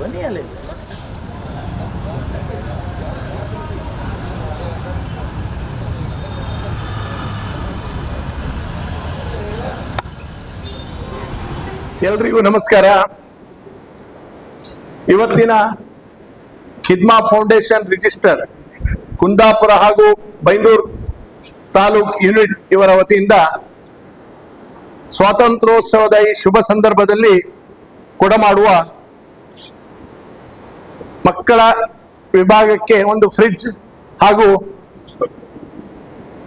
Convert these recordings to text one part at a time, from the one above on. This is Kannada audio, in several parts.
ಧ್ವನಿಯಲ್ಲಿ ಎಲ್ರಿಗೂ ನಮಸ್ಕಾರ. ಇವತ್ತಿನ ಖಿದ್ಮಾ ಫೌಂಡೇಶನ್ ರಿಜಿಸ್ಟರ್ ಕುಂದಾಪುರ ಹಾಗೂ ಬೈಂದೂರು ತಾಲೂಕ್ ಯೂನಿಟ್ ಇವರ ವತಿಯಿಂದ ಸ್ವಾತಂತ್ರ್ಯೋತ್ಸವದ ಈ ಶುಭ ಸಂದರ್ಭದಲ್ಲಿ ಕೊಡಮಾಡುವ ಮಕ್ಕಳ ವಿಭಾಗಕ್ಕೆ ಒಂದು ಫ್ರಿಡ್ಜ್ ಹಾಗೂ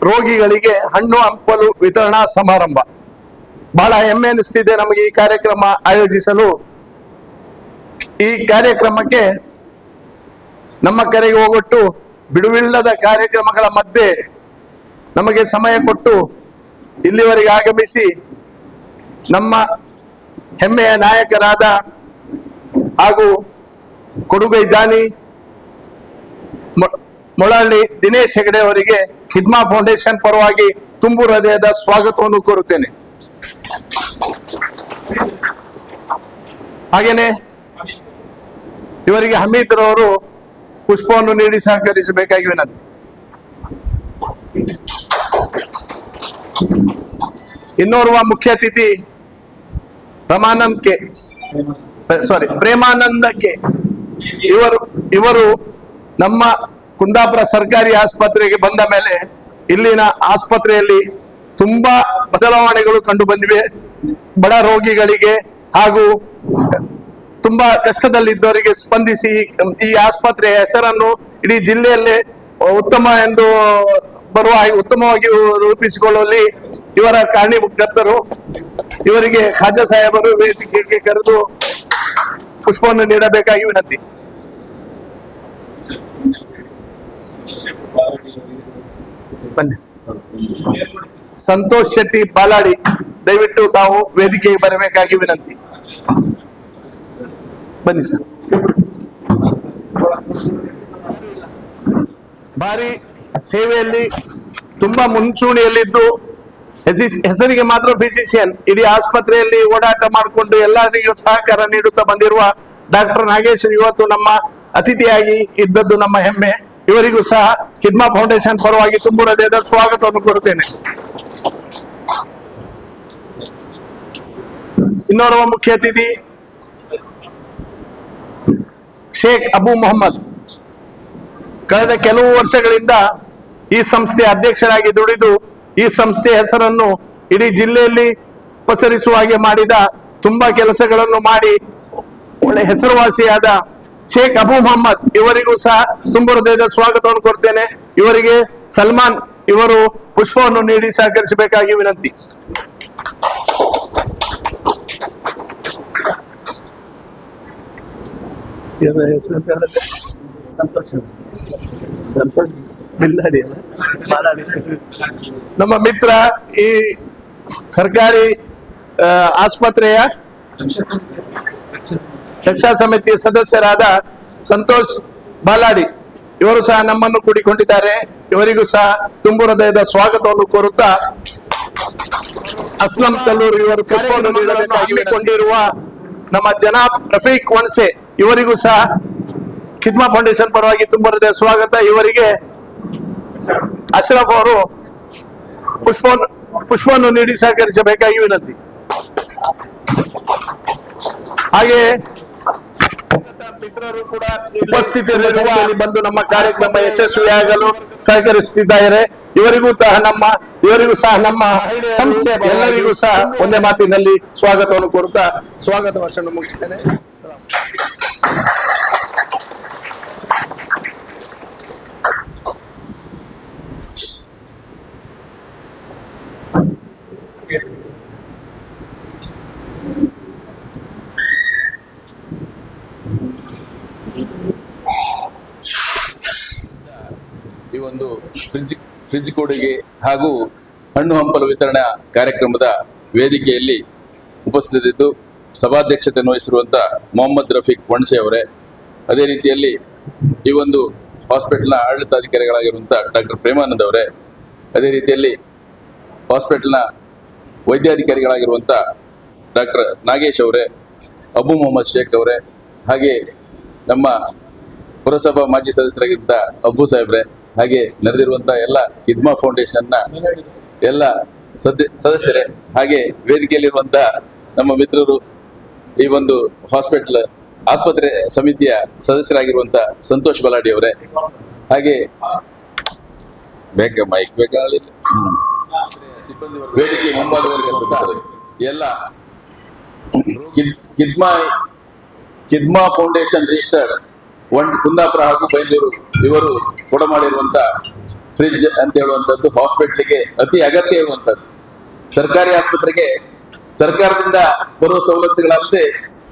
ರೋಗಿಗಳಿಗೆ ಹಣ್ಣು ಹಂಪಲು ವಿತರಣಾ ಸಮಾರಂಭ. ಬಹಳ ಹೆಮ್ಮೆ ಅನಿಸ್ತಿದೆ ನಮಗೆ ಈ ಕಾರ್ಯಕ್ರಮ ಆಯೋಜಿಸಲು. ಈ ಕಾರ್ಯಕ್ರಮಕ್ಕೆ ನಮ್ಮ ಕರೆಗೆ ಹೋಗೊಟ್ಟು ಬಿಡುವಿಲ್ಲದ ಕಾರ್ಯಕ್ರಮಗಳ ಮಧ್ಯೆ ನಮಗೆ ಸಮಯ ಕೊಟ್ಟು ಇಲ್ಲಿವರೆಗೆ ಆಗಮಿಸಿ ನಮ್ಮ ಹೆಮ್ಮೆಯ ನಾಯಕರಾದ ಹಾಗೂ ಕೊಡುಗೈ ದಾನಿ ಮೊಳಹಳ್ಳಿ ದಿನೇಶ್ ಹೆಗಡೆ ಅವರಿಗೆ ಖಿದ್ಮಾ ಫೌಂಡೇಶನ್ ಪರವಾಗಿ ತುಂಬು ಹೃದಯದ ಸ್ವಾಗತವನ್ನು ಕೋರುತ್ತೇನೆ. ಹಾಗೇನೆ ಇವರಿಗೆ ಹಮೀದ್ ರವರು ಪುಷ್ಪವನ್ನು ನೀಡಿ ಸಹಕರಿಸಬೇಕಾಗಿ ವಿನಂತಿ. ಇನ್ನೋರ್ವ ಮುಖ್ಯ ಅತಿಥಿ ಪ್ರೇಮಾನಂದ ಕೆ ಇವರು ನಮ್ಮ ಕುಂದಾಪುರ ಸರ್ಕಾರಿ ಆಸ್ಪತ್ರೆಗೆ ಬಂದ ಮೇಲೆ ಇಲ್ಲಿನ ಆಸ್ಪತ್ರೆಯಲ್ಲಿ ತುಂಬಾ ಬದಲಾವಣೆಗಳು ಕಂಡು ಬಂದಿವೆ. ಬಡ ರೋಗಿಗಳಿಗೆ ಹಾಗೂ ತುಂಬಾ ಕಷ್ಟದಲ್ಲಿದ್ದವರಿಗೆ ಸ್ಪಂದಿಸಿ ಈ ಆಸ್ಪತ್ರೆಯ ಹೆಸರನ್ನು ಇಡೀ ಜಿಲ್ಲೆಯಲ್ಲೇ ಉತ್ತಮ ಎಂದು ಉತ್ತಮವಾಗಿ ರೂಪಿಸಿಕೊಳ್ಳುವಲ್ಲಿ ಇವರ ಕಾರಣೀಕರ್ತರು. ಇವರಿಗೆ ಖಾಜಾ ಸಾಹೇಬರು ವೇದಿಕೆಗೆ ಕರೆದು ಪುಷ್ಪವನ್ನು ನೀಡಬೇಕಾಗಿ ವಿನಂತಿ. ಬನ್ನಿ. ಸಂತೋಷ್ ಶೆಟ್ಟಿ ಬಾಲಾಡಿ, ದಯವಿಟ್ಟು ತಾವು ವೇದಿಕೆಗೆ ಬರಬೇಕಾಗಿ ವಿನಂತಿ. ಬನ್ನಿ ಸರ್. ಭಾರಿ ಸೇವೆಯಲ್ಲಿ ತುಂಬಾ ಮುಂಚೂಣಿಯಲ್ಲಿದ್ದು ಹೆಸರಿಗೆ ಮಾತ್ರ ಫಿಸಿಷಿಯನ್, ಇಡೀ ಆಸ್ಪತ್ರೆಯಲ್ಲಿ ಓಡಾಟ ಮಾಡಿಕೊಂಡು ಎಲ್ಲರಿಗೂ ಸಹಕಾರ ನೀಡುತ್ತಾ ಬಂದಿರುವ ಡಾಕ್ಟರ್ ನಾಗೇಶ್ ಇವತ್ತು ನಮ್ಮ ಅತಿಥಿಯಾಗಿ ಇದ್ದದ್ದು ನಮ್ಮ ಹೆಮ್ಮೆ. ಇವರಿಗೂ ಸಹ ಖಿದ್ಮಾ ಫೌಂಡೇಶನ್ ಪರವಾಗಿ ತುಂಬು ಹೃದಯದ ಸ್ವಾಗತವನ್ನು ಕೋರುತ್ತೇನೆ. ಇನ್ನೋರ್ವ ಮುಖ್ಯ ಅತಿಥಿ ಶೇಖ್ ಅಬು ಮೊಹಮ್ಮದ್. ಕಳೆದ ಕೆಲವು ವರ್ಷಗಳಿಂದ ಈ ಸಂಸ್ಥೆಯ ಅಧ್ಯಕ್ಷರಾಗಿ ದುಡಿದು ಈ ಸಂಸ್ಥೆಯ ಹೆಸರನ್ನು ಇಡೀ ಜಿಲ್ಲೆಯಲ್ಲಿ ಪಸರಿಸುವ ಹಾಗೆ ಮಾಡಿದ ತುಂಬಾ ಕೆಲಸಗಳನ್ನು ಮಾಡಿ ಒಳ್ಳೆ ಹೆಸರುವಾಸಿಯಾದ ಶೇಖ್ ಅಬು ಮೊಹಮ್ಮದ್ ಇವರಿಗೂ ಸಹ ತುಂಬ ಹೃದಯದ ಸ್ವಾಗತವನ್ನು ಕೊಡ್ತೇನೆ. ಇವರಿಗೆ ಸಲ್ಮಾನ್ ಇವರು ಪುಷ್ಪವನ್ನು ನೀಡಿ ಸಹಕರಿಸಬೇಕಾಗಿ ವಿನಂತಿ. ನಮ್ಮ ಮಿತ್ರ ಈ ಸರ್ಕಾರಿ ಆಸ್ಪತ್ರೆಯ ರಕ್ಷಾ ಸಮಿತಿಯ ಸದಸ್ಯರಾದ ಸಂತೋಷ್ ಬಾಲಾಡಿ ಇವರು ಸಹ ನಮ್ಮನ್ನು ಕೂಡಿಕೊಂಡಿದ್ದಾರೆ. ಇವರಿಗೂ ಸಹ ತುಂಬು ಹೃದಯದ ಸ್ವಾಗತವನ್ನು ಕೋರುತ್ತಾ ಅಸ್ಲಂ ಕಲ್ಲೂರು ಇವರು ಪುಷ್ಪವನ್ನು ನೀಡಬೇಕಾಗಿಕೊಂಡಿರುವ ನಮ್ಮ ಜನಾಬ್ ರಫೀಕ್ ವನ್ಸೆ ಇವರಿಗೂ ಸಹ ಖಿದ್ಮಾ ಫೌಂಡೇಶನ್ ಪರವಾಗಿ ತುಂಬು ಹೃದಯ ಸ್ವಾಗತ. ಇವರಿಗೆ ಅಶ್ರಫ್ ಅವರು ಪುಷ್ಪವನ್ನು ನೀಡಿ ಸಹಕರಿಸಬೇಕಾಗಿ ವಿನಂತಿ. ಹಾಗೆ ಮಿತ್ರರು ಕೂಡ ಉಪಸ್ಥಿತಿಯಲ್ಲಿ ಬಂದು ನಮ್ಮ ಕಾರ್ಯಕ್ರಮ ಯಶಸ್ವಿಯಾಗಲು ಸಹಕರಿಸುತ್ತಿದ್ದಾರೆ. ಇವರಿಗೂ ಸಹ ನಮ್ಮ ಸಂಸ್ಥೆ ಎಲ್ಲರಿಗೂ ಸಹ ಒಂದೇ ಮಾತಿನಲ್ಲಿ ಸ್ವಾಗತವನ್ನು ಕೋರುತ್ತಾ ಸ್ವಾಗತ ಭಾಷಣ ಮುಗಿಸ್ತೇನೆ. ಈ ಒಂದು ಫ್ರಿಡ್ಜ್ ಕೊಡುಗೆ ಹಾಗೂ ಹಣ್ಣು ಹಂಪಲು ವಿತರಣಾ ಕಾರ್ಯಕ್ರಮದ ವೇದಿಕೆಯಲ್ಲಿ ಉಪಸ್ಥಿತರಿದ್ದು ಸಭಾಧ್ಯಕ್ಷತೆಯನ್ನು ವಹಿಸಿರುವಂಥ ಮೊಹಮ್ಮದ್ ರಫೀಕ್ ವಣ್ಸೆ ಅವರೇ, ಅದೇ ರೀತಿಯಲ್ಲಿ ಈ ಒಂದು ಹಾಸ್ಪಿಟಲ್ನ ಆಡಳಿತಾಧಿಕಾರಿಗಳಾಗಿರುವಂಥ ಡಾಕ್ಟರ್ ಪ್ರೇಮಾನಂದ್ ಅವರೇ, ಅದೇ ರೀತಿಯಲ್ಲಿ ಹಾಸ್ಪಿಟಲ್ನ ವೈದ್ಯಾಧಿಕಾರಿಗಳಾಗಿರುವಂಥ ಡಾಕ್ಟರ್ ನಾಗೇಶ್ ಅವರೇ, ಅಬು ಮೊಹಮ್ಮದ್ ಶೇಖ್ ಅವರೇ, ಹಾಗೆ ನಮ್ಮ ಪುರಸಭಾ ಮಾಜಿ ಸದಸ್ಯರಾಗಿದ್ದ ಅಬ್ಬು ಸಾಹೇಬ್ರೆ, ಹಾಗೆ ನೆರೆದಿರುವಂತಹ ಎಲ್ಲ ಕಿದ್ಮಾ ಫೌಂಡೇಶನ್ನ ಎಲ್ಲ ಸದಸ್ಯರೇ, ಹಾಗೆ ವೇದಿಕೆಯಲ್ಲಿರುವಂತಹ ನಮ್ಮ ಮಿತ್ರರು, ಈ ಒಂದು ಆಸ್ಪತ್ರೆ ಸಮಿತಿಯ ಸದಸ್ಯರಾಗಿರುವಂತಹ ಸಂತೋಷ್ ಬಲಾಡಿ ಅವರೇ, ಹಾಗೆ ಮೈಕ್ ಬೇಕಾಗಲಿಲ್ಲ, ವೇದಿಕೆ ಮುಂಭಾಗದಲ್ಲಿ ಎಲ್ಲ ಕಿದ್ಮಾ ಫೌಂಡೇಶನ್ ರಿಜಿಸ್ಟರ್ಡ್ ಕುಂದಾಪುರ ಹಾಗೂ ಬೈಂದೂರು ಇವರು ಕೊಡಮಾಡಿರುವಂತ ಫ್ರಿಡ್ಜ್ ಅಂತ ಹೇಳುವಂತದ್ದು ಹಾಸ್ಪಿಟ್ಲಿಗೆ ಅತಿ ಅಗತ್ಯ ಇರುವಂತದ್ದು. ಸರ್ಕಾರಿ ಆಸ್ಪತ್ರೆಗೆ ಸರ್ಕಾರದಿಂದ ಬರುವ ಸವಲತ್ತುಗಳಲ್ಲದೆ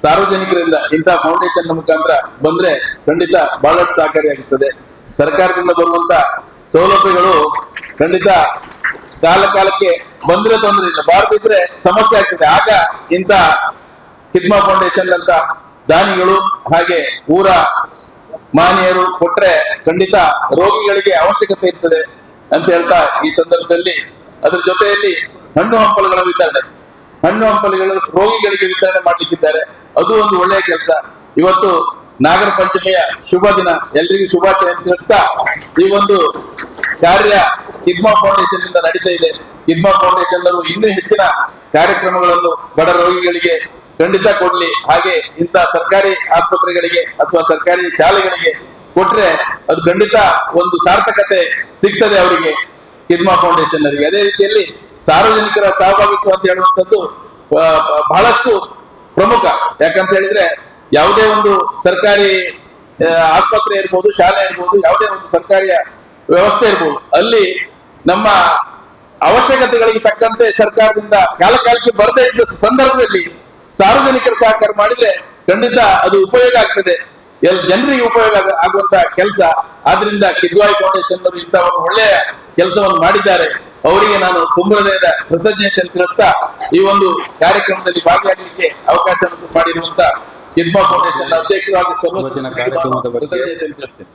ಸಾರ್ವಜನಿಕರಿಂದ ಇಂತಹ ಫೌಂಡೇಶನ್ ಮುಖಾಂತರ ಬಂದ್ರೆ ಖಂಡಿತ ಬಹಳಷ್ಟು ಸಹಕಾರಿಯಾಗುತ್ತದೆ. ಸರ್ಕಾರದಿಂದ ಬರುವಂತ ಸೌಲಭ್ಯಗಳು ಖಂಡಿತ ಕಾಲಕ್ಕೆ ಬಂದ್ರೆ ತೊಂದರೆ ಇಲ್ಲ, ಬಾರದಿದ್ರೆ ಸಮಸ್ಯೆ ಆಗ್ತದೆ. ಆಗ ಇಂಥ ಕಿದ್ಮಾ ಫೌಂಡೇಶನ್ ಅಂತ ದಾನಿಗಳು ಹಾಗೆ ಊರ ಮಾನ್ಯರು ಕೊಟ್ರೆ ಖಂಡಿತ ರೋಗಿಗಳಿಗೆ ಅವಶ್ಯಕತೆ ಇರ್ತದೆ ಅಂತ ಹೇಳ್ತಾ, ಈ ಸಂದರ್ಭದಲ್ಲಿ ಅದ್ರ ಜೊತೆಯಲ್ಲಿ ಹಣ್ಣು ಹಂಪಲುಗಳು ರೋಗಿಗಳಿಗೆ ವಿತರಣೆ ಮಾಡ್ಲಿಕ್ಕಿದ್ದಾರೆ. ಅದು ಒಂದು ಒಳ್ಳೆಯ ಕೆಲಸ. ಇವತ್ತು ನಾಗರ ಪಂಚಮಿಯ ಶುಭ ದಿನ, ಎಲ್ರಿಗೂ ಶುಭಾಶಯ ತಿಳಿಸ್ತಾ ಈ ಒಂದು ಕಾರ್ಯ ಕಿದ್ಮಾ ಫೌಂಡೇಶನ್ ಇಂದ ನಡೀತಾ ಇದೆ. ಕಿದ್ಮಾ ಫೌಂಡೇಶನ್ ಅವರು ಇನ್ನೂ ಹೆಚ್ಚಿನ ಕಾರ್ಯಕ್ರಮಗಳನ್ನು ಬಡ ರೋಗಿಗಳಿಗೆ ಖಂಡಿತ ಕೊಡ್ಲಿ. ಹಾಗೆ ಇಂಥ ಸರ್ಕಾರಿ ಆಸ್ಪತ್ರೆಗಳಿಗೆ ಅಥವಾ ಸರ್ಕಾರಿ ಶಾಲೆಗಳಿಗೆ ಕೊಟ್ರೆ ಅದು ಖಂಡಿತ ಒಂದು ಸಾರ್ಥಕತೆ ಸಿಗ್ತದೆ ಅವರಿಗೆ, ಕಿದ್ಮಾ ಫೌಂಡೇಶನ್ ಅವರಿಗೆ. ಅದೇ ರೀತಿಯಲ್ಲಿ ಸಾರ್ವಜನಿಕರ ಸಹಭಾಗಿತ್ವ ಅಂತ ಹೇಳುವಂಥದ್ದು ಬಹಳಷ್ಟು ಪ್ರಮುಖ. ಯಾಕಂತ ಹೇಳಿದ್ರೆ ಯಾವುದೇ ಒಂದು ಸರ್ಕಾರಿ ಆಸ್ಪತ್ರೆ ಇರ್ಬೋದು, ಶಾಲೆ ಇರ್ಬೋದು, ಯಾವುದೇ ಒಂದು ಸರ್ಕಾರಿಯ ವ್ಯವಸ್ಥೆ ಇರ್ಬೋದು, ಅಲ್ಲಿ ನಮ್ಮ ಅವಶ್ಯಕತೆಗಳಿಗೆ ತಕ್ಕಂತೆ ಸರ್ಕಾರದಿಂದ ಕಾಲಕ್ಕೆ ಬರದೇ ಇದ್ದ ಸಂದರ್ಭದಲ್ಲಿ ಸಾರ್ವಜನಿಕರ ಸಹಕಾರ ಮಾಡಿದ್ರೆ ಖಂಡಿತ ಅದು ಉಪಯೋಗ ಆಗ್ತದೆ, ಜನರಿಗೆ ಉಪಯೋಗ ಆಗುವಂತ ಕೆಲಸ. ಆದ್ರಿಂದ ಕಿದ್ವಾಯಿ ಫೌಂಡೇಶನ್ ಅವರು ಇಂಥ ಒಂದು ಒಳ್ಳೆಯ ಕೆಲಸವನ್ನು ಮಾಡಿದ್ದಾರೆ. ಅವರಿಗೆ ನಾನು ತುಂಬ ಹೃದಯದ ಕೃತಜ್ಞತೆಯನ್ನು ತಿಳಿಸ್ತಾ ಈ ಒಂದು ಕಾರ್ಯಕ್ರಮದಲ್ಲಿ ಭಾಗಿಯಾಗಲಿಕ್ಕೆ ಅವಕಾಶ ಮಾಡಿರುವಂತ ಕಿದ್ಮಾ ಫೌಂಡೇಶನ್ ಅಧ್ಯಕ್ಷರಾಗಿ ಕೃತಜ್ಞತೆಯನ್ನು ತಿಳಿಸ್ತೇನೆ.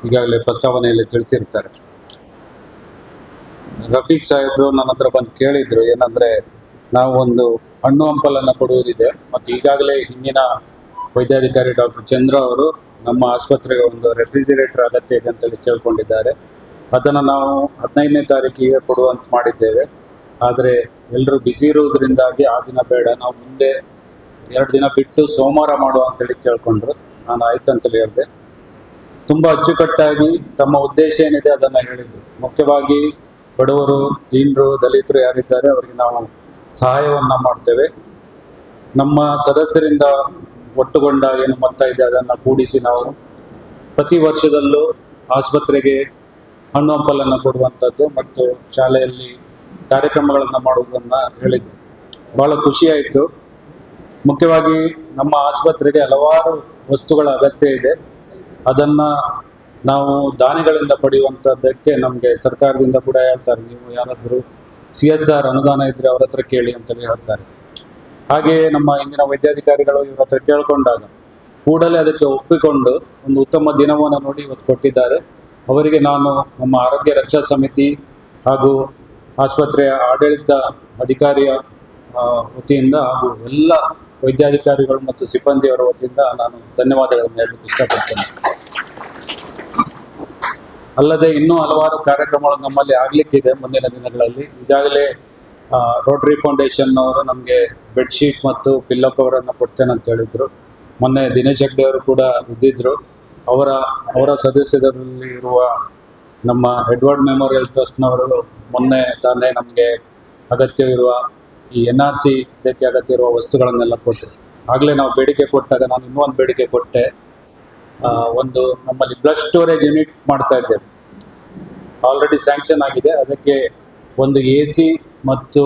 ಈಗಾಗಲೇ ಪ್ರಸ್ತಾವನೆಯಲ್ಲಿ ತಿಳಿಸಿರ್ತಾರೆ. ರಫೀಕ್ ಸಾಹೇಬ್ರು ನನ್ನ ಹತ್ರ ಬಂದು ಕೇಳಿದ್ರು, ಏನಂದ್ರೆ ನಾವು ಒಂದು ಹಣ್ಣು ಹಂಪಲನ್ನು ಕೊಡುವುದಿದೆ ಮತ್ತು ಈಗಾಗಲೇ ಹಿಂದಿನ ವೈದ್ಯಾಧಿಕಾರಿ ಡಾಕ್ಟರ್ ಚಂದ್ರ ಅವರು ನಮ್ಮ ಆಸ್ಪತ್ರೆಗೆ ಒಂದು ರೆಫ್ರಿಜಿರೇಟರ್ ಅಗತ್ಯ ಇದೆ ಅಂತೇಳಿ ಕೇಳ್ಕೊಂಡಿದ್ದಾರೆ. ಅದನ್ನು ನಾವು 15ನೇ ತಾರೀಕಿಗೆ ಕೊಡುವಂತ ಮಾಡಿದ್ದೇವೆ. ಆದರೆ ಎಲ್ಲರೂ ಬ್ಯುಸಿ ಇರುವುದರಿಂದಾಗಿ ಆ ದಿನ ಬೇಡ, ನಾವು ಮುಂದೆ 2 ದಿನ ಬಿಟ್ಟು ಸೋಮವಾರ ಮಾಡುವ ಅಂತೇಳಿ ಕೇಳ್ಕೊಂಡ್ರು. ನಾನು ಆಯ್ತಂತೇಳಿ ಹೇಳಿದೆ. ತುಂಬ ಅಚ್ಚುಕಟ್ಟಾಗಿ ತಮ್ಮ ಉದ್ದೇಶ ಏನಿದೆ ಅದನ್ನು ಹೇಳಿದ್ರು. ಮುಖ್ಯವಾಗಿ ಬಡವರು, ದೀನರು, ದಲಿತರು ಯಾರಿದ್ದಾರೆ ಅವರಿಗೆ ನಾವು ಸಹಾಯವನ್ನು ಮಾಡ್ತೇವೆ. ನಮ್ಮ ಸದಸ್ಯರಿಂದ ಒಟ್ಟುಗೊಂಡ ಏನು ಮೊತ್ತ ಇದೆ ಅದನ್ನು ಕೂಡಿಸಿ ನಾವು ಪ್ರತಿ ವರ್ಷದಲ್ಲೂ ಆಸ್ಪತ್ರೆಗೆ ಹಣ್ಣು ಹಂಪಲನ್ನು ಕೊಡುವಂಥದ್ದು ಮತ್ತು ಶಾಲೆಯಲ್ಲಿ ಕಾರ್ಯಕ್ರಮಗಳನ್ನು ಮಾಡುವುದನ್ನು ಹೇಳಿದರು. ಭಾಳ ಖುಷಿಯಾಯಿತು. ಮುಖ್ಯವಾಗಿ ನಮ್ಮ ಆಸ್ಪತ್ರೆಗೆ ಹಲವಾರು ವಸ್ತುಗಳ ಅಗತ್ಯ ಇದೆ. ಅದನ್ನು ನಾವು ದಾನಿಗಳಿಂದ ಪಡೆಯುವಂಥದ್ದಕ್ಕೆ ನಮಗೆ ಸರ್ಕಾರದಿಂದ ಕೂಡ ಹೇಳ್ತಾರೆ, ನೀವು ಯಾರಾದರೂ CSR ಅನುದಾನ ಇದ್ದರೆ ಅವ್ರ ಹತ್ರ ಕೇಳಿ ಅಂತೇಳಿ ಹೇಳ್ತಾರೆ. ಹಾಗೆಯೇ ನಮ್ಮ ಇಂದಿನ ವೈದ್ಯಾಧಿಕಾರಿಗಳು ಇವ್ರ ಹತ್ರ ಕೇಳ್ಕೊಂಡಾಗ ಕೂಡಲೇ ಅದಕ್ಕೆ ಒಪ್ಪಿಕೊಂಡು ಒಂದು ಉತ್ತಮ ದಿನವನ್ನು ನೋಡಿ ಇವತ್ತು ಕೊಟ್ಟಿದ್ದಾರೆ. ಅವರಿಗೆ ನಾನು ನಮ್ಮ ಆರೋಗ್ಯ ರಕ್ಷಾ ಸಮಿತಿ ಹಾಗೂ ಆಸ್ಪತ್ರೆಯ ಆಡಳಿತ ಅಧಿಕಾರಿಯ ವತಿಯಿಂದ ಹಾಗೂ ಎಲ್ಲ ವೈದ್ಯಾಧಿಕಾರಿಗಳು ಮತ್ತು ಸಿಬ್ಬಂದಿಯವರ ವತಿಯಿಂದ ನಾನು ಧನ್ಯವಾದಗಳನ್ನು ಹೇಳಲಿಕ್ಕೆ ಇಷ್ಟಪಡ್ತೇನೆ. ಅಲ್ಲದೆ ಇನ್ನೂ ಹಲವಾರು ಕಾರ್ಯಕ್ರಮಗಳು ನಮ್ಮಲ್ಲಿ ಆಗಲಿಕ್ಕಿದೆ ಮುಂದಿನ ದಿನಗಳಲ್ಲಿ. ಈಗಾಗಲೇ ರೋಟರಿ ಫೌಂಡೇಶನ್ ಅವರು ನಮಗೆ ಬೆಡ್ಶೀಟ್ ಮತ್ತು ಪಿಲ್ಲೋ ಕವರನ್ನು ಕೊಡ್ತೇನೆ ಅಂತ ಹೇಳಿದ್ರು. ಮೊನ್ನೆ ದಿನೇಶ್ ಹೆಗ್ಡೆ ಅವರು ಕೂಡ ಇದ್ದಿದ್ರು. ಅವರ ಸದಸ್ಯರಲ್ಲಿ ಇರುವ ನಮ್ಮ ಎಡ್ವರ್ಡ್ ಮೆಮೋರಿಯಲ್ ಟ್ರಸ್ಟ್ನವರು ಮೊನ್ನೆ ತಾನೇ ನಮಗೆ ಅಗತ್ಯವಿರುವ ಈ NRC ಇದಕ್ಕೆ ಅಗತ್ಯ ಇರುವ ವಸ್ತುಗಳನ್ನೆಲ್ಲ ಕೊಟ್ಟರು. ಆಗಲೇ ನಾವು ಬೇಡಿಕೆ ಕೊಟ್ಟಾಗ ನಾನು ಇನ್ನೂ ಒಂದು ಬೇಡಿಕೆ ಕೊಟ್ಟೆ. ಒಂದು ನಮ್ಮಲ್ಲಿ ಬ್ಲಡ್ ಸ್ಟೋರೇಜ್ ಯೂನಿಟ್ ಮಾಡ್ತಾ ಇದ್ದೇವೆ, ಆಲ್ರೆಡಿ ಸ್ಯಾಂಕ್ಷನ್ ಆಗಿದೆ. ಅದಕ್ಕೆ ಒಂದು AC ಮತ್ತು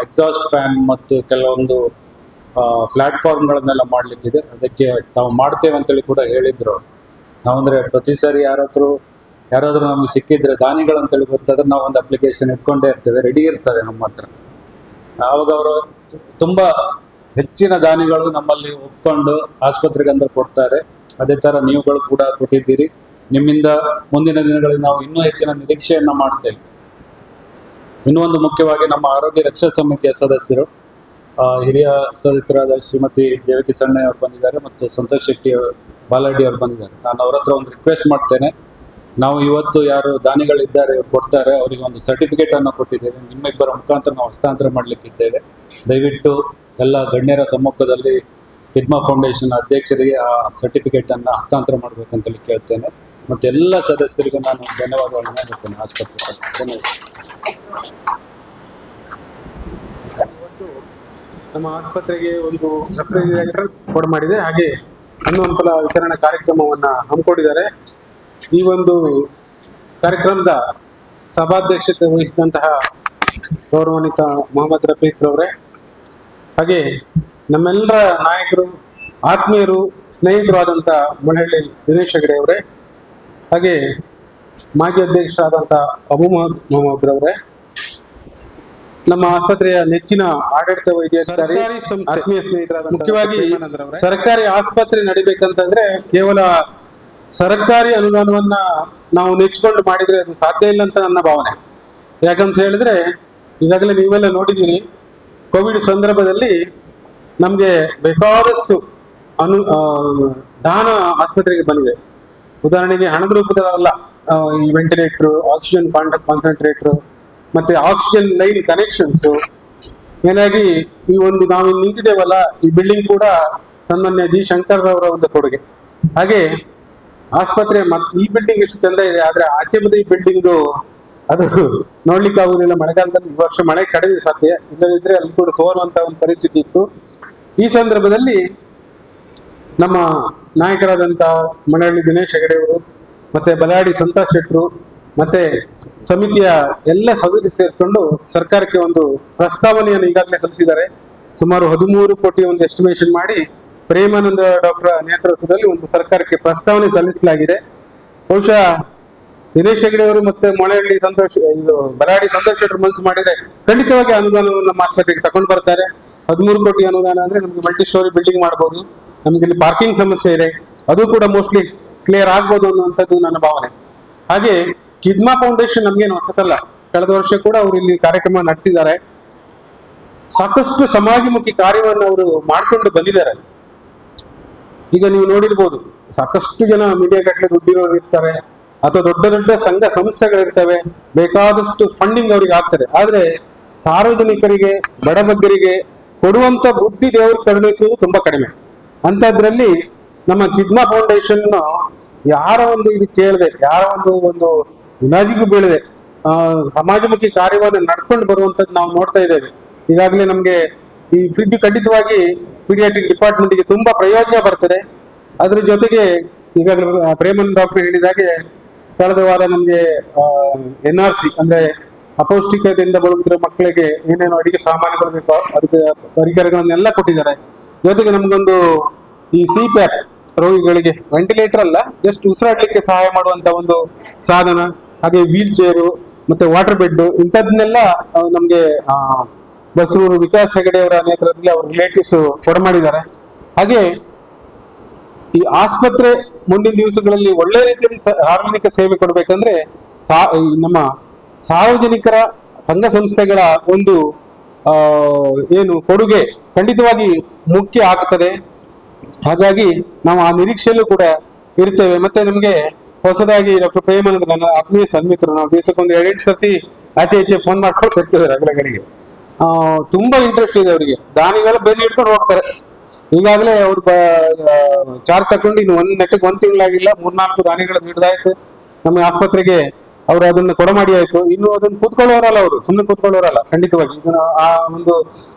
ಎಕ್ಸಾಸ್ಟ್ ಫ್ಯಾನ್ ಮತ್ತು ಕೆಲವೊಂದು ಪ್ಲಾಟ್ಫಾರ್ಮ್ಗಳನ್ನೆಲ್ಲ ಮಾಡಲಿಕ್ಕಿದೆ. ಅದಕ್ಕೆ ತಾವು ಮಾಡ್ತೇವೆ ಅಂತೇಳಿ ಕೂಡ ಹೇಳಿದ್ರು. ನಾವಂದರೆ ಪ್ರತಿ ಸಾರಿ ಯಾರಾದರೂ ನಮಗೆ ಸಿಕ್ಕಿದ್ರೆ ದಾನಿಗಳಂತೇಳಿ ಗೊತ್ತಾದ್ರೆ ನಾವು ಒಂದು ಅಪ್ಲಿಕೇಶನ್ ಇಟ್ಕೊಂಡೇ ಇರ್ತೇವೆ, ರೆಡಿ ಇರ್ತದೆ ನಮ್ಮ ಹತ್ರ. ಆವಾಗ ಅವರು ತುಂಬ ಹೆಚ್ಚಿನ ದಾನಿಗಳು ನಮ್ಮಲ್ಲಿ ಒಪ್ಕೊಂಡು ಆಸ್ಪತ್ರೆಗೆ ಅಂತ ಕೊಡ್ತಾರೆ. ಅದೇ ಥರ ನೀವುಗಳು ಕೂಡ ಕೊಟ್ಟಿದ್ದೀರಿ. ನಿಮ್ಮಿಂದ ಮುಂದಿನ ದಿನಗಳಲ್ಲಿ ನಾವು ಇನ್ನೂ ಹೆಚ್ಚಿನ ನಿರೀಕ್ಷೆಯನ್ನು ಮಾಡ್ತೇವೆ. ಇನ್ನೂ ಒಂದು ಮುಖ್ಯವಾಗಿ ನಮ್ಮ ಆರೋಗ್ಯ ರಕ್ಷಾ ಸಮಿತಿಯ ಸದಸ್ಯರು ಹಿರಿಯ ಸದಸ್ಯರಾದ ಶ್ರೀಮತಿ ದೇವಕಿ ಸಣ್ಣ ಅವರು ಬಂದಿದ್ದಾರೆ ಮತ್ತು ಸಂತೋಷ್ ಶೆಟ್ಟಿ ಬಾಲಡ್ಡಿ ಅವರು ಬಂದಿದ್ದಾರೆ. ನಾನು ಅವ್ರ ಹತ್ರ ಒಂದು ರಿಕ್ವೆಸ್ಟ್ ಮಾಡ್ತೇನೆ. ನಾವು ಇವತ್ತು ಯಾರು ದಾನಿಗಳಿದ್ದಾರೆ ಇವ್ರು ಕೊಡ್ತಾರೆ, ಅವರಿಗೆ ಒಂದು ಸರ್ಟಿಫಿಕೇಟ್ ಅನ್ನು ಕೊಟ್ಟಿದ್ದೇವೆ. ನಿಮ್ಮಿಬ್ಬರ ಮುಖಾಂತರ ನಾವು ಹಸ್ತಾಂತರ ಮಾಡಲಿಕ್ಕಿದ್ದೇವೆ. ದಯವಿಟ್ಟು ಎಲ್ಲ ಗಣ್ಯರ ಸಮ್ಮುಖದಲ್ಲಿ ಹಿಡ್ಮಾ ಫೌಂಡೇಶನ್ ಅಧ್ಯಕ್ಷರಿಗೆ ಆ ಸರ್ಟಿಫಿಕೇಟ್ ಅನ್ನು ಹಸ್ತಾಂತರ ಮಾಡಬೇಕಂತೇಳಿ ಕೇಳ್ತೇನೆ. ಮತ್ತು ಎಲ್ಲ ಸದಸ್ಯರಿಗೂ ನಾನು ಧನ್ಯವಾದಗಳನ್ನು ಹೇಳ್ತೇನೆ. ಆಸ್ಪತ್ರೆ ಧನ್ಯವಾದ. ನಮ್ಮ ಆಸ್ಪತ್ರೆಗೆ ಒಂದು ರೆಫ್ರಿಜಿರೇಟರ್ ಕೊಡಮಾಡಿದೆ. ಹಾಗೆ ಹಣ್ಣು ಹಂಪಲ ವಿತರಣಾ ಕಾರ್ಯಕ್ರಮವನ್ನು ಹಮ್ಮಿಕೊಂಡಿದ್ದಾರೆ. ಈ ಒಂದು ಕಾರ್ಯಕ್ರಮದ ಸಭಾಧ್ಯಕ್ಷತೆ ವಹಿಸಿದಂತಹ ಗೌರವಾನ್ವಿತ ಮೊಹಮ್ಮದ್ ರಫೀಕ್ ಅವರೇ, ಹಾಗೆ ನಮ್ಮೆಲ್ಲರ ನಾಯಕರು, ಆತ್ಮೀಯರು, ಸ್ನೇಹಿತರು ಆದಂಥ ಮೊಳಹಳ್ಳಿ ದಿನೇಶ್ ಹೆಗಡೆ ಅವರೇ, ಹಾಗೆ ಮಾಜಿ ಅಧ್ಯಕ್ಷರಾದಂಥ ಅಬು ಮೊಹಮ್ಮದ್ ಅವರೇ, ನಮ್ಮ ಆಸ್ಪತ್ರೆಯ ನೆಚ್ಚಿನ ಆಡಳಿತ ವೈದ್ಯಾಧಿಕಾರಿ, ಆತ್ಮೀಯ ಸ್ನೇಹಿತರಾದ ಮುಖ್ಯವಾಗಿ ಸರ್ಕಾರಿ ಆಸ್ಪತ್ರೆ ನಡಿಬೇಕಂತಂದ್ರೆ ಕೇವಲ ಸರ್ಕಾರಿ ಅನುದಾನವನ್ನ ನಾವು ನೆಚ್ಕೊಂಡು ಮಾಡಿದ್ರೆ ಅದು ಸಾಧ್ಯ ಇಲ್ಲ ಅಂತ ನನ್ನ ಭಾವನೆ. ಯಾಕಂತ ಹೇಳಿದ್ರೆ ಈಗಾಗಲೇ ನೀವೆಲ್ಲ ನೋಡಿದ್ದೀರಿ, ಕೋವಿಡ್ ಸಂದರ್ಭದಲ್ಲಿ ನಮಗೆ ಬೇಕಾದಷ್ಟು ದಾನ ಆಸ್ಪತ್ರೆಗೆ ಬಂದಿದೆ. ಉದಾಹರಣೆಗೆ ಹಣದ ರೂಪದಲ್ಲ, ಈ ವೆಂಟಿಲೇಟರ್, ಆಕ್ಸಿಜನ್ ಕಾನ್ಸಂಟ್ರೇಟರ್, ಮತ್ತೆ ಆಕ್ಸಿಜನ್ ಲೈನ್ ಕನೆಕ್ಷನ್ಸ್. ಮೇಲಾಗಿ ಈ ಒಂದು ನಾವು ನಿಂತಿದ್ದೇವಲ್ಲ, ಈ ಬಿಲ್ಡಿಂಗ್ ಕೂಡ ಸನ್ಮಾನ್ಯ ಜಿ ಶಂಕರ್ ಅವರ ಒಂದು ಕೊಡುಗೆ. ಹಾಗೆ ಆಸ್ಪತ್ರೆ ಈ ಬಿಲ್ಡಿಂಗ್ ಎಷ್ಟು ಚಂದ ಇದೆ, ಆದ್ರೆ ಆಚೆ ಬದಿ ಈ ಬಿಲ್ಡಿಂಗ್ ಅದು ನೋಡ್ಲಿಕ್ಕೆ ಆಗುದಿಲ್ಲ. ಮಳೆಗಾಲದಲ್ಲಿ ಈ ವರ್ಷ ಮಳೆ ಕಡಿಮೆ ಸಾಧ್ಯ, ಇಲ್ಲದಿದ್ರೆ ಅಲ್ಲಿ ಕೂಡ ಸೋರುವಂತ ಒಂದು ಪರಿಸ್ಥಿತಿ ಇತ್ತು. ಈ ಸಂದರ್ಭದಲ್ಲಿ ನಮ್ಮ ನಾಯಕರಾದಂತ ಮೊಳಹಳ್ಳಿ ದಿನೇಶ್ ಹೆಗಡೆ ಅವರು, ಮತ್ತೆ ಬಲಾಡಿ ಸಂತೋಷ್ ಶೆಟ್ರು, ಮತ್ತೆ ಸಮಿತಿಯ ಎಲ್ಲ ಸದಸ್ಯರು ಸೇರ್ಕೊಂಡು ಸರ್ಕಾರಕ್ಕೆ ಒಂದು ಪ್ರಸ್ತಾವನೆಯನ್ನು ಈಗಾಗಲೇ ಸಲ್ಲಿಸಿದ್ದಾರೆ. ಸುಮಾರು 13 ಕೋಟಿ ಒಂದು ಎಸ್ಟಿಮೇಷನ್ ಮಾಡಿ ಪ್ರೇಮಾನಂದ ಡಾಕ್ಟರ್ ನೇತೃತ್ವದಲ್ಲಿ ಒಂದು ಸರ್ಕಾರಕ್ಕೆ ಪ್ರಸ್ತಾವನೆ ಸಲ್ಲಿಸಲಾಗಿದೆ. ಬಹುಶಃ ದಿನೇಶ್ ಹೆಗಡೆ ಅವರು ಮತ್ತೆ ಮೊಳಹಳ್ಳಿ ಬಲಾಡಿ ಸಂತೋಷ್ ಶೆಟ್ರು ಮನಸ್ಸು ಮಾಡಿದ್ರೆ ಖಂಡಿತವಾಗಿ ಅನುದಾನವನ್ನು ನಮ್ಮ ಆಸ್ಪತ್ರೆಗೆ ತಗೊಂಡು ಬರ್ತಾರೆ. 13 ಕೋಟಿ ಅನುದಾನ ಅಂದ್ರೆ ನಮ್ಗೆ ಮಲ್ಟಿ ಸ್ಟೋರಿ ಬಿಲ್ಡಿಂಗ್ ಮಾಡಬಹುದು. ನಮ್ಗೆ ಇಲ್ಲಿ ಪಾರ್ಕಿಂಗ್ ಸಮಸ್ಯೆ ಇದೆ, ಅದು ಕೂಡ ಮೋಸ್ಟ್ಲಿ ಕ್ಲಿಯರ್ ಆಗ್ಬೋದು ಅನ್ನುವಂಥದ್ದು ನನ್ನ ಭಾವನೆ. ಹಾಗೆ ಹಿಡ್ಮಾ ಫೌಂಡೇಶನ್ ನಮ್ಗೇನು ಹೊಸತಲ್ಲ, ಕಳೆದ ವರ್ಷ ಕೂಡ ಅವರು ಇಲ್ಲಿ ಕಾರ್ಯಕ್ರಮ ನಡೆಸಿದ್ದಾರೆ. ಸಾಕಷ್ಟು ಸಮಾಜಮುಖಿ ಕಾರ್ಯವನ್ನು ಅವರು ಮಾಡ್ಕೊಂಡು ಬಂದಿದ್ದಾರೆ. ಈಗ ನೀವು ನೋಡಿರ್ಬೋದು, ಸಾಕಷ್ಟು ಜನ ಮೀಡಿಯಾ ಗಟ್ಟಲೆ ದುಡ್ಡಿರೋರು ಇರ್ತಾರೆ, ಅಥವಾ ದೊಡ್ಡ ದೊಡ್ಡ ಸಂಘ ಸಂಸ್ಥೆಗಳಿರ್ತವೆ, ಬೇಕಾದಷ್ಟು ಫಂಡಿಂಗ್ ಅವರಿಗೆ ಆಗ್ತದೆ. ಆದ್ರೆ ಸಾರ್ವಜನಿಕರಿಗೆ, ಬಡಬಗ್ಗರಿಗೆ ಕೊಡುವಂತ ಬುದ್ಧಿ ದೇವರು ಕರುಣಿಸುವುದು ತುಂಬಾ ಕಡಿಮೆ. ಅಂತದ್ರಲ್ಲಿ ನಮ್ಮ ಹಿಡ್ಮಾ ಫೌಂಡೇಶನ್ ಯಾರ ಒಂದು ಇದು ಕೇಳದೆ, ಯಾರ ಒಂದು ವಿನಾಜಿಗೂ ಬೀಳದೆ ಸಮಾಜಮುಖಿ ಕಾರ್ಯವನ್ನು ನಡ್ಕೊಂಡು ಬರುವಂತದ್ದು ನಾವು ನೋಡ್ತಾ ಇದ್ದೇವೆ. ಈಗಾಗಲೇ ನಮ್ಗೆ ಈ ಫ್ರಿಡ್ಜ್ ಖಂಡಿತವಾಗಿ ಪೀಡಿಯಾಟ್ರಿಕ್ ಡಿಪಾರ್ಟ್ಮೆಂಟ್ಗೆ ತುಂಬಾ ಪ್ರಯೋಜನ ಬರ್ತದೆ. ಅದ್ರ ಜೊತೆಗೆ ಈಗಾಗಲೇ ಪ್ರೇಮನ್ ಡಾಕ್ಟರ್ ಹೇಳಿದಾಗೆ ಕಳೆದ ವಾರ ನಮ್ಗೆ NRC ಅಂದ್ರೆ ಅಪೌಷ್ಟಿಕತೆಯಿಂದ ಬಳಲುತ್ತಿರೋ ಮಕ್ಕಳಿಗೆ ಏನೇನು ಅಡಿಗೆ ಸಾಮಾನುಗಳು ಬೇಕೋ ಅದಕ್ಕೆ ಪರಿಕರಗಳನ್ನೆಲ್ಲ ಕೊಟ್ಟಿದ್ದಾರೆ. ಜೊತೆಗೆ ನಮ್ಗೊಂದು ಈ CPAP ರೋಗಿಗಳಿಗೆ ವೆಂಟಿಲೇಟರ್ ಅಲ್ಲ, ಜಸ್ಟ್ ಉಸಿರಾಡ್ಲಿಕ್ಕೆ ಸಹಾಯ ಮಾಡುವಂತ ಒಂದು ಸಾಧನ, ಹಾಗೆ ವೀಲ್ ಚೇರು, ಮತ್ತೆ ವಾಟರ್ ಬೆಡ್, ಇಂಥದ್ದನ್ನೆಲ್ಲ ನಮ್ಗೆ ಬಸರೂರು ವಿಕಾಸ್ ಹೆಗಡೆ ಅವರ ನೇತೃತ್ವದಲ್ಲಿ ಅವ್ರ ರಿಲೇಟಿವ್ಸ್ ಕೊಡಮಾಡಿದ್ದಾರೆ. ಹಾಗೆ ಈ ಆಸ್ಪತ್ರೆ ಮುಂದಿನ ದಿವಸಗಳಲ್ಲಿ ಒಳ್ಳೆ ರೀತಿಯಲ್ಲಿ ಸಾರ್ವಜನಿಕ ಸೇವೆ ಕೊಡಬೇಕಂದ್ರೆ ನಮ್ಮ ಸಾರ್ವಜನಿಕರ ಸಂಘ ಸಂಸ್ಥೆಗಳ ಒಂದು ಏನು ಕೊಡುಗೆ ಖಂಡಿತವಾಗಿ ಮುಖ್ಯ ಆಗ್ತದೆ. ಹಾಗಾಗಿ ನಾವು ಆ ನಿರೀಕ್ಷೆಯಲ್ಲೂ ಕೂಡ ಇರ್ತೇವೆ. ಮತ್ತೆ ನಮ್ಗೆ ಹೊಸದಾಗಿ ಡಾಕ್ಟರ್ ಪ್ರೇಮಾನಂದ, ನನ್ನ ಆತ್ಮೀಯ ಸನ್ಮಿತರು, ನಾವು ದಿವಸಕ್ಕೊಂದು 2 ಸರ್ತಿ ಆಚೆ ಈಚೆ ಫೋನ್ ಮಾಡ್ಕೊಂಡು ಇರ್ತೇವೆ ರಗಳೆಗಳಿಗೆ. ತುಂಬಾ ಇಂಟ್ರೆಸ್ಟ್ ಇದೆ ಅವರಿಗೆ. ದಾನಿಗಳು ಬೆನ್ನು ಹಿಡ್ಕೊಂಡು ಹೋಗ್ತಾರೆ. ಈಗಾಗಲೇ ಅವ್ರು ಚಾರ್ಜ್ ತಕೊಂಡು ಇನ್ನು ಒಂದು ತಿಂಗಳಾಗಿಲ್ಲ, 3-4 ದಾನಿಗಳ ಹಿಡಿದಾಯ್ತು ನಮ್ಮ ಆಸ್ಪತ್ರೆಗೆ. ಅವರು ಅದನ್ನ ಕೊಡಮಾಡಿ ಆಯ್ತು. ಇನ್ನು ಅದನ್ನ ಕೂತ್ಕೊಳ್ಳೋರಲ್ಲ, ಅವರು ಸುಮ್ಮನೆ ಕೂತ್ಕೊಳ್ಳೋರಲ್ಲ. ಖಂಡಿತವಾಗಿ ಇದನ್ನ ಆ ಒಂದು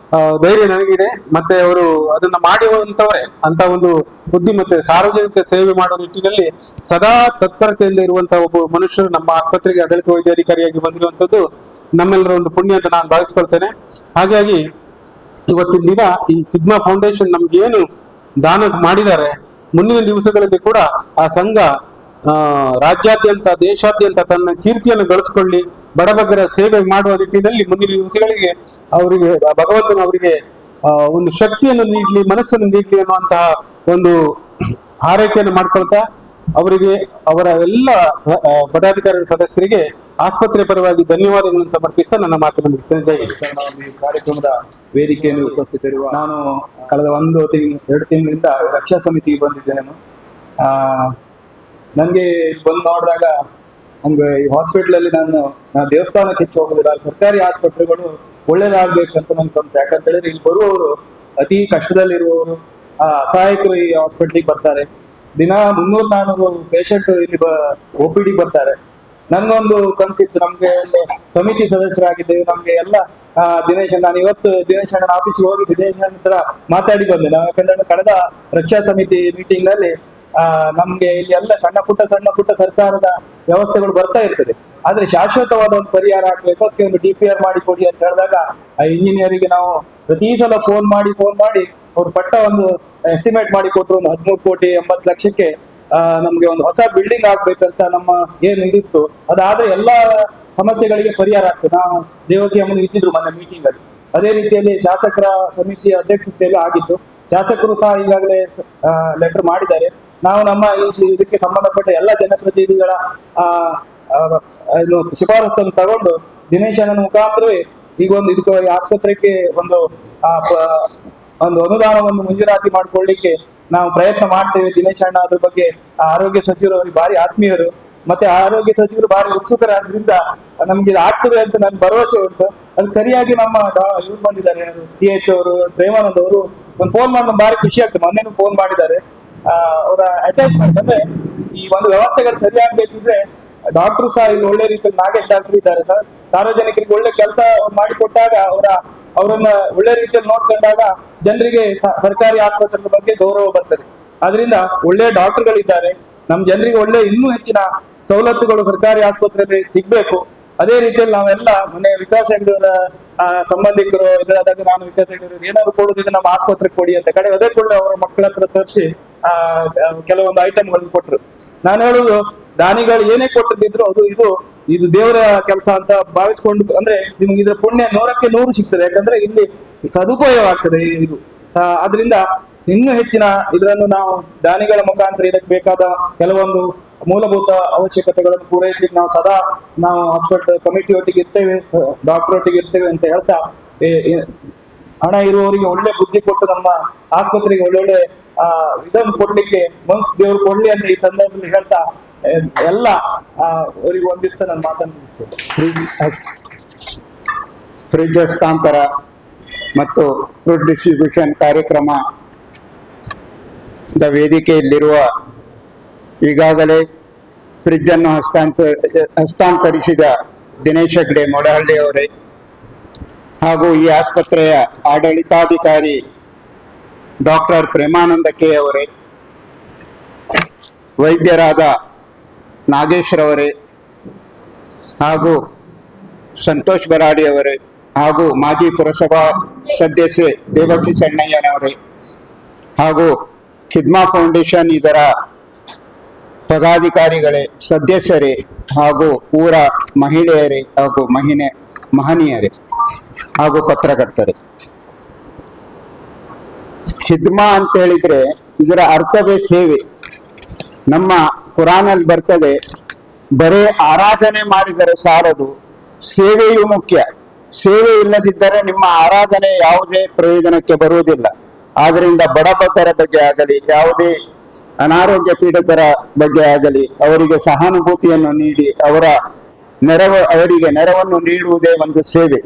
ಧೈರ್ಯ ನನಗಿದೆ. ಮತ್ತೆ ಅವರು ಅದನ್ನ ಮಾಡುವಂತವರೇ ಅಂತ ಒಂದು ಬುದ್ಧಿ ಮತ್ತೆ ಸಾರ್ವಜನಿಕ ಸೇವೆ ಮಾಡುವ ನಿಟ್ಟಿನಲ್ಲಿ ಸದಾ ತತ್ಪರತೆಯಿಂದ ಇರುವಂತಹ ಒಬ್ಬ ಮನುಷ್ಯರು ನಮ್ಮ ಆಸ್ಪತ್ರೆಗೆ ಆಡಳಿತ ವೈದ್ಯಾಧಿಕಾರಿಯಾಗಿ ಬಂದಿರುವಂತದ್ದು ನಮ್ಮೆಲ್ಲರ ಒಂದು ಪುಣ್ಯ ಅಂತ ನಾನು ಭಾವಿಸ್ಕೊಳ್ತೇನೆ. ಹಾಗಾಗಿ ಇವತ್ತಿನ ದಿನ ಈ ಹಿಡ್ಮಾ ಫೌಂಡೇಶನ್ ನಮ್ಗೆ ಏನು ದಾನ ಮಾಡಿದ್ದಾರೆ, ಮುಂದಿನ ದಿವಸಗಳಲ್ಲಿ ಕೂಡ ಆ ಸಂಘ ರಾಜ್ಯಾದ್ಯಂತ, ದೇಶಾದ್ಯಂತ ತನ್ನ ಕೀರ್ತಿಯನ್ನು ಗಳಿಸಿಕೊಳ್ಳಿ, ಬಡಬಗ್ಗರ ಸೇವೆ ಮಾಡುವ ನಿಟ್ಟಿನಲ್ಲಿ ಮುಂದಿನ ದಿವಸಗಳಿಗೆ ಅವರಿಗೆ ಭಗವಂತನು ಅವರಿಗೆ ಒಂದು ಶಕ್ತಿಯನ್ನು ನೀಡಲಿ, ಮನಸ್ಸನ್ನು ನೀಡಲಿ ಅನ್ನುವಂತಹ ಒಂದು ಹಾರೈಕೆಯನ್ನು ಮಾಡ್ಕೊಳ್ತಾ ಅವರಿಗೆ ಅವರ ಎಲ್ಲ ಪದಾಧಿಕಾರಿ ಸದಸ್ಯರಿಗೆ ಆಸ್ಪತ್ರೆ ಪರವಾಗಿ ಧನ್ಯವಾದಗಳನ್ನು ಸಮರ್ಪಿಸ್ತಾ ನನ್ನ ಮಾತನ್ನು ಮುಗಿಸ್ತೇನೆ. ಜೈ ಹಿಂದ್. ಈ ಕಾರ್ಯಕ್ರಮದ ವೇದಿಕೆಯಲ್ಲಿ ಉಪಸ್ಥಿತರಿರುವ ನಾನು ಕಳೆದ 1-2 ತಿಂಗಳಿಂದ ರಕ್ಷಾ ಸಮಿತಿಗೆ ಬಂದಿದ್ದೇನೆ. ನನಗೆ ಬಂದು ನೋಡಿದಾಗ ನಮ್ಗೆ ಈ ಹಾಸ್ಪಿಟ್ಲಲ್ಲಿ ನಾನು ದೇವಸ್ಥಾನಕ್ಕೆ ಹೆಚ್ಚು ಹೋಗೋದಿಲ್ಲ, ಸರ್ಕಾರಿ ಆಸ್ಪತ್ರೆಗಳು ಒಳ್ಳೇದಾಗ್ಬೇಕಂತ ನನ್ ಕನಸು. ಯಾಕಂತ ಹೇಳಿದ್ರೆ ಇಲ್ಲಿ ಬರುವವರು ಅತಿ ಕಷ್ಟದಲ್ಲಿರುವವರು, ಅಸಹಾಯಕರು ಈ ಹಾಸ್ಪಿಟ್ಲಿಗೆ ಬರ್ತಾರೆ. ದಿನ 300-400 ಪೇಷಂಟ್ ಇಲ್ಲಿ OPD ಬರ್ತಾರೆ. ನನ್ಗೊಂದು ಕನ್ಸಿತ್ತು, ನಮ್ಗೆ ಒಂದು ಸಮಿತಿ ಸದಸ್ಯರಾಗಿದ್ದೇವೆ, ನಮ್ಗೆ ಎಲ್ಲ ದಿನೇಶ್, ನಾನು ಇವತ್ತು ದಿನೇಶ್ ಅಣ್ಣನ ಆಫೀಸ್ಗೆ ಹೋಗಿ ದಿನೇಶ್ ಅಣ್ಣ ಹತ್ರ ಮಾತಾಡಿ ಬಂದೆ. ನಾವು ಯಾಕಂದ್ರೆ ಕಳೆದ ರಕ್ಷಾ ಸಮಿತಿ ಮೀಟಿಂಗ್ ನಲ್ಲಿ ನಮ್ಗೆ ಇಲ್ಲಿ ಎಲ್ಲ ಸಣ್ಣ ಪುಟ್ಟ ಸರ್ಕಾರದ ವ್ಯವಸ್ಥೆಗಳು ಬರ್ತಾ ಇರ್ತದೆ, ಆದ್ರೆ ಶಾಶ್ವತವಾದ ಒಂದು ಪರಿಹಾರ ಆಗ್ಬೇಕು, ಅದಕ್ಕೆ ಒಂದು DPR ಮಾಡಿ ಕೊಡಿ ಅಂತ ಹೇಳಿದಾಗ ಆ ಇಂಜಿನಿಯರಿಗೆ ನಾವು ಪ್ರತಿ ಸಲ ಫೋನ್ ಮಾಡಿ ಅವ್ರು ಪಟ್ಟ ಒಂದು ಎಸ್ಟಿಮೇಟ್ ಮಾಡಿ ಕೊಟ್ಟರು. ಒಂದು 13 ಕೋಟಿ 80 ಲಕ್ಷಕ್ಕೆ ನಮ್ಗೆ ಒಂದು ಹೊಸ ಬಿಲ್ಡಿಂಗ್ ಆಗ್ಬೇಕಂತ ನಮ್ಮ ಏನು ಇದಿತ್ತು, ಅದಾದ್ರೆ ಎಲ್ಲಾ ಸಮಸ್ಯೆಗಳಿಗೆ ಪರಿಹಾರ ಆಗ್ತದೆ. ನಾವು ದೇವಕಿ ಅಮ್ಮನ ಇದ್ದಿದ್ರು ಮೊನ್ನೆ ಮೀಟಿಂಗ್ ಅಲ್ಲಿ. ಅದೇ ರೀತಿಯಲ್ಲಿ ಶಾಸಕರ ಸಮಿತಿಯ ಅಧ್ಯಕ್ಷತೆಯಲ್ಲಿ ಆಗಿತ್ತು. ಶಾಸಕರು ಸಹ ಈಗಾಗಲೇ ಲೆಟರ್ ಮಾಡಿದ್ದಾರೆ. ನಾವು ನಮ್ಮ ಇದಕ್ಕೆ ಸಂಬಂಧಪಟ್ಟ ಎಲ್ಲ ಜನಪ್ರತಿನಿಧಿಗಳ ಶಿಫಾರಸನ್ನು ತಗೊಂಡು ದಿನೇಶ್ ಅಣ್ಣನ ಮುಖಾಂತರವೇ ಈಗ ಒಂದು ಇದಕ್ಕೆ ಆಸ್ಪತ್ರೆಗೆ ಒಂದು ಅನುದಾನವನ್ನು ಮಂಜೂರಾತಿ ಮಾಡಿಕೊಳ್ಳಿಕ್ಕೆ ನಾವು ಪ್ರಯತ್ನ ಮಾಡ್ತೇವೆ. ದಿನೇಶ್ ಅಣ್ಣ ಅದ್ರ ಬಗ್ಗೆ ಆರೋಗ್ಯ ಸಚಿವರು ಅವರಿಗೆ ಭಾರಿ ಆತ್ಮೀಯರು, ಮತ್ತೆ ಆರೋಗ್ಯ ಸಚಿವರು ಭಾರಿ ಉತ್ಸುಕರಾದ್ರಿಂದ ನಮ್ಗೆ ಇದು ಆಗ್ತದೆ ಅಂತ ನನ್ಗೆ ಭರವಸೆ ಉಂಟು. ಅದು ಸರಿಯಾಗಿ ನಮ್ಮ ಇವ್ರು ಬಂದಿದ್ದಾರೆ, TH ಅವರು, ಪ್ರೇಮಾನಂದ್ ಅವರು ಒಂದು ಫೋನ್ ಮಾಡಿ ಭಾರಿ ಖುಷಿ ಆಗ್ತದೆ. ಮೊನ್ನೆನೂ ಫೋನ್ ಮಾಡಿದ್ದಾರೆ. ಅವರ ಅಟ್ಯಾಚ್ಮೆಂಟ್ ಅಂದ್ರೆ ಈ ಒಂದು ವ್ಯವಸ್ಥೆಗಳು ಸರಿಯಾಗಬೇಕಿದ್ರೆ ಡಾಕ್ಟರ್ ಸಹ ಇಲ್ಲಿ ಒಳ್ಳೆ ರೀತಿಯಲ್ಲಿ ನಾಗೇಶ್ ಡಾಕ್ಟರ್ ಇದ್ದಾರೆ. ಸಾರ್ವಜನಿಕರಿಗೆ ಒಳ್ಳೆ ಕೆಲಸ ಮಾಡಿಕೊಟ್ಟಾಗ ಅವರನ್ನ ಒಳ್ಳೆ ರೀತಿಯಲ್ಲಿ ನೋಡ್ಕೊಂಡಾಗ ಜನರಿಗೆ ಸರ್ಕಾರಿ ಆಸ್ಪತ್ರೆಗಳ ಬಗ್ಗೆ ಗೌರವ ಬರ್ತದೆ. ಅದರಿಂದ ಒಳ್ಳೆ ಡಾಕ್ಟರ್ಗಳಿದ್ದಾರೆ. ನಮ್ಮ ಜನರಿಗೆ ಒಳ್ಳೆ ಇನ್ನೂ ಹೆಚ್ಚಿನ ಸವಲತ್ತುಗಳು ಸರ್ಕಾರಿ ಆಸ್ಪತ್ರೆಯಲ್ಲಿ ಸಿಗ್ಬೇಕು. ಅದೇ ರೀತಿಯಲ್ಲಿ ನಾವೆಲ್ಲ ಮೊನ್ನೆ ವಿಕಾಸ್ ಹೆಗ್ಡೆಯವರ ಸಂಬಂಧಿಕರು ಇದರಾದಾಗ ನಾನು ವಿಕಾಸ್ ಹೆಗ್ಡೆ ಏನಾದ್ರು ಕೊಡುದಿದ್ರೆ ನಮ್ಮ ಆಸ್ಪತ್ರೆಗೆ ಕೊಡಿ ಅಂತ ಕಡೆ ಅದೇ ಕೂಡ ಅವರ ಮಕ್ಕಳ ಹತ್ರ ತರಿಸಿ ಕೆಲವೊಂದು ಐಟಮ್ಗಳನ್ನು ಕೊಟ್ಟರು. ನಾನು ಹೇಳುದು, ದಾನಿಗಳು ಏನೇ ಕೊಟ್ಟಿದ್ರು ಇದು ದೇವರ ಕೆಲಸ ಅಂತ ಭಾವಿಸ್ಕೊಂಡು, ಅಂದ್ರೆ ನಿಮ್ಗೆ ಇದ್ರ ಪುಣ್ಯ 100ಕ್ಕೆ 100 ಸಿಗ್ತದೆ. ಯಾಕಂದ್ರೆ ಇಲ್ಲಿ ಸದುಪಯೋಗ ಆಗ್ತದೆ ಇದು. ಆದ್ರಿಂದ ಇನ್ನೂ ಹೆಚ್ಚಿನ ಇದನ್ನು ನಾವು ದಾನಿಗಳ ಮುಖಾಂತರ ಇದಕ್ಕೆ ಬೇಕಾದ ಕೆಲವೊಂದು ಮೂಲಭೂತ ಅವಶ್ಯಕತೆಗಳನ್ನು ಪೂರೈಸಲಿಕ್ಕೆ ನಾವು ಹಾಸ್ಪಿಟಲ್ ಕಮಿಟಿ ಒಟ್ಟಿಗೆ ಇರ್ತೇವೆ, ಡಾಕ್ಟರ್ ಒಟ್ಟಿಗೆ ಇರ್ತೇವೆ ಅಂತ ಹೇಳ್ತಾ, ಹಣ ಇರುವವರಿಗೆ ಒಳ್ಳೆ ಬುದ್ಧಿ ಕೊಟ್ಟು ನಮ್ಮ ಆಸ್ಪತ್ರೆಗೆ ಒಳ್ಳೊಳ್ಳೆ ಇದನ್ನು ಕೊಡ್ಲಿಕ್ಕೆ ಮನ್ಸು ದೇವ್ರು ಕೊಡ್ಲಿ ಅಂತ ಈ ಸಂದರ್ಭದಲ್ಲಿ ಹೇಳ್ತಾ ಎಲ್ಲ ಅವರಿಗೆ ಒಂದಿಷ್ಟು ನಾನು ಮಾತನ್ನು ಫ್ರಿಡ್ಜ್ ಹಸ್ತಾಂತರ ಮತ್ತು ಫ್ರೂಟ್ ಡಿಸ್ಟ್ರಿಬ್ಯೂಷನ್ ಕಾರ್ಯಕ್ರಮ ವೇದಿಕೆಯಲ್ಲಿರುವ ಈಗಾಗಲೇ ಫ್ರಿಡ್ಜ್ ಅನ್ನು ಹಸ್ತಾಂತರಿಸಿದ ದಿನೇಶ್ ಹೆಗ್ಡೆ ಮೊಡಹಳ್ಳಿ ಅವರೇ ಹಾಗೂ ಈ ಆಸ್ಪತ್ರೆಯ ಆಡಳಿತಾಧಿಕಾರಿ ಡಾಕ್ಟರ್ ಪ್ರೇಮಾನಂದ ಕೆ ಅವರೇ, ವೈದ್ಯರಾದ ನಾಗೇಶ್ರವರೇ ಹಾಗೂ ಸಂತೋಷ್ ಬರಾಡಿ ಅವರೇ ಹಾಗೂ ಮಾಜಿ ಪುರಸಭಾ ಸದಸ್ಯೆ ದೇವಕಿ ಸಣ್ಣಯ್ಯನವರೇ ಹಾಗೂ ಖಿದ್ಮಾ ಫೌಂಡೇಶನ್ ಇದರ ಪದಾಧಿಕಾರಿಗಳೇ, ಸದಸ್ಯರೇ ಹಾಗೂ ಊರ ಮಹಿಳೆಯರೇ ಹಾಗೂ ಮಹನೀಯರೇ ಹಾಗೂ ಪತ್ರಕರ್ತರೇ. ಖಿದ್ಮಾ ಅಂತ ಹೇಳಿದ್ರೆ ಇದರ ಅರ್ಥವೇ ಸೇವೆ. ನಮ್ಮ ಕುರಾನಲ್ಲಿ ಬರ್ತದೆ, ಬರೇ ಆರಾಧನೆ ಮಾಡಿದರೆ ಸಾಲದು, ಸೇವೆಯೂ ಮುಖ್ಯ. ಸೇವೆ ಇಲ್ಲದಿದ್ದರೆ ನಿಮ್ಮ ಆರಾಧನೆ ಯಾವುದೇ ಪ್ರಯೋಜನಕ್ಕೆ ಬರುವುದಿಲ್ಲ. ಆದ್ದರಿಂದ ಬಡಬಗ್ಗರ ಬಗ್ಗೆ ಆಗಲಿ, ಯಾವುದೇ ಅನಾರೋಗ್ಯ ಪೀಡಿತರ ಬಗ್ಗೆ ಆಗಲಿ ಅವರಿಗೆ ಸಹಾನುಭೂತಿಯನ್ನು ನೀಡಿ ಅವರಿಗೆ ನೆರವನ್ನು ನೀಡುವುದೇ ಒಂದು ಸೇವೆ.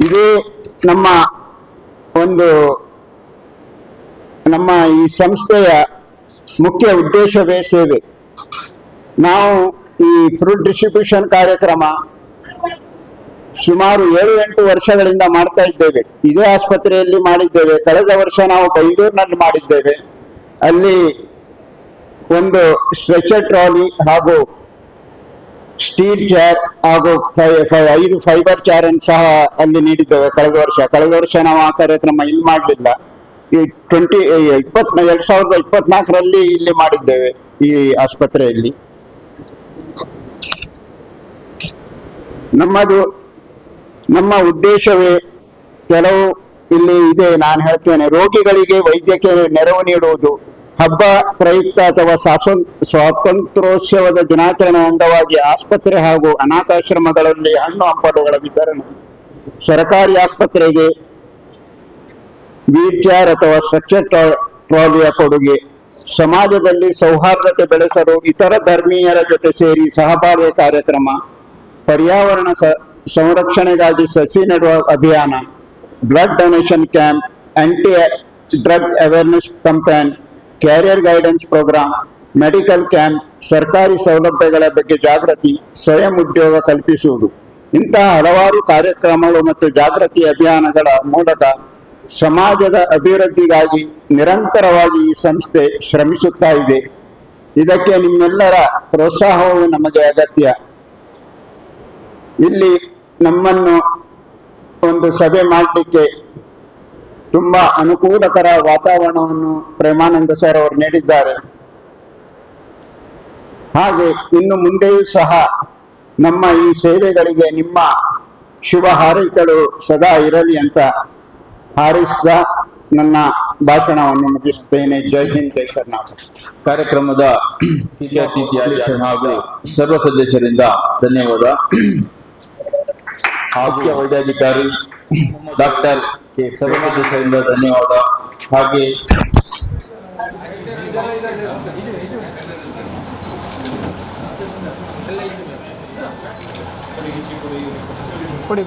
ಇದೇ ನಮ್ಮ ಈ ಸಂಸ್ಥೆಯ ಮುಖ್ಯ ಉದ್ದೇಶವೇ ಸೇವೆ. ನಾವು ಈ ಫ್ರೂಟ್ ಡಿಸ್ಟ್ರಿಬ್ಯೂಷನ್ ಕಾರ್ಯಕ್ರಮ ಸುಮಾರು 7-8 ವರ್ಷಗಳಿಂದ ಮಾಡ್ತಾ ಇದ್ದೇವೆ. ಇದೇ ಆಸ್ಪತ್ರೆಯಲ್ಲಿ ಮಾಡಿದ್ದೇವೆ. ಕಳೆದ ವರ್ಷ ನಾವು ಬೈಂದೂರಿನಲ್ಲಿ ಮಾಡಿದ್ದೇವೆ. ಅಲ್ಲಿ ಒಂದು ಸ್ಟ್ರೆಚರ್ ಟ್ರಾಲಿ ಹಾಗೂ ಸ್ಟೀಲ್ ಚೇರ್ ಹಾಗೂ 5 ಫೈಬರ್ ಚೇರ್ ಅನ್ನು ಸಹ ಅಲ್ಲಿ ನೀಡಿದ್ದೇವೆ ಕಳೆದ ವರ್ಷ ನಾವು ಆ ಕಾರ್ಯಕ್ರಮ ಇಲ್ಲಿ ಮಾಡಲಿಲ್ಲ. ಈ 2024ರಲ್ಲಿ ಇಲ್ಲಿ ಮಾಡಿದ್ದೇವೆ ಈ ಆಸ್ಪತ್ರೆಯಲ್ಲಿ. ನಮ್ಮ ಉದ್ದೇಶವೇ ಕೆಲವು ಇಲ್ಲಿ ಇದೆ, ನಾನು ಹೇಳ್ತೇನೆ. ರೋಗಿಗಳಿಗೆ ವೈದ್ಯಕೀಯ ನೆರವು ನೀಡುವುದು, ಹಬ್ಬ ಪ್ರಯುಕ್ತ ಅಥವಾ ಸ್ವಾತಂತ್ರ್ಯೋತ್ಸವದ ದಿನಾಚರಣೆ ಅಂಗವಾಗಿ ಆಸ್ಪತ್ರೆ ಹಾಗೂ ಅನಾಥಾಶ್ರಮಗಳಲ್ಲಿ ಹಣ್ಣು ಹಂಪಲುಗಳ ವಿತರಣೆ, ಸರ್ಕಾರಿ ಆಸ್ಪತ್ರೆಗೆ ವೀಲ್ ಚೇರ್ ಅಥವಾ ಸ್ಟ್ರೆಚರ್ ಟ್ರಾಲಿಯ ಕೊಡುಗೆ, ಸಮಾಜದಲ್ಲಿ ಸೌಹಾರ್ದತೆ ಬೆಳೆಸಲು ಇತರ ಧರ್ಮೀಯರ ಜೊತೆ ಸೇರಿ ಸಹಬಾಳ್ವೆ ಕಾರ್ಯಕ್ರಮ, ಪರ್ಯಾವರಣ ಸಂರಕ್ಷಣೆಗಾಗಿ ಸಸಿ ನೆಡುವ ಅಭಿಯಾನ, blood donation camp, anti drug awareness campaign, career guidance programme, medical camp, ಸರ್ಕಾರಿ ಸೌಲಭ್ಯಗಳ ಬಗ್ಗೆ ಜಾಗೃತಿ, ಸ್ವಯಂ ಉದ್ಯೋಗ ಕಲ್ಪಿಸುವುದು ಇಂತಹ ಹಲವಾರು ಕಾರ್ಯಕ್ರಮಗಳು ಮತ್ತು ಜಾಗೃತಿ ಅಭಿಯಾನಗಳ ಮೂಲಕ ಸಮಾಜದ ಅಭಿವೃದ್ಧಿಗಾಗಿ ನಿರಂತರವಾಗಿ ಈ ಸಂಸ್ಥೆ ಶ್ರಮಿಸುತ್ತಾ ಇದೆ. ಇದಕ್ಕೆ ನಿಮ್ಮೆಲ್ಲರ ಪ್ರೋತ್ಸಾಹವು ನಮಗೆ ಅಗತ್ಯ. ಇಲ್ಲಿ ನಮ್ಮನ್ನು ಒಂದು ಸಭೆ ಮಾಡಲಿಕ್ಕೆ ತುಂಬಾ ಅನುಕೂಲಕರ ವಾತಾವರಣವನ್ನು ಪ್ರೇಮಾನಂದ ಸರ್ ಅವರು ನೀಡಿದ್ದಾರೆ. ಹಾಗೆ ಇನ್ನು ಮುಂದೆಯೂ ಸಹ ನಮ್ಮ ಈ ಸೇವೆಗಳಿಗೆ ನಿಮ್ಮ ಶುಭ ಹಾರೈಕೆಗಳು ಸದಾ ಇರಲಿ ಅಂತ ಹಾರೈಸಿದ ನನ್ನ ಭಾಷಣವನ್ನು ಮುಗಿಸುತ್ತೇನೆ. ಜೈ ಹಿಂದ್, ಜೈ ಕರ್ನಾಟಕ. ಕಾರ್ಯಕ್ರಮದ ಮುಖ್ಯ ಅತಿಥಿಯಾಗಿ ಹಾಗೂ ಸರ್ವ ಸದಸ್ಯರಿಂದ ಧನ್ಯವಾದ. ಮುಖ್ಯ ವೈದ್ಯಾಧಿಕಾರಿ ಡಾಕ್ಟರ್ ಕೆ ಸರ್ವ ಸದಸ್ಯರಿಂದ ಧನ್ಯವಾದ. ಹಾಗೆ ಕೊಡಿ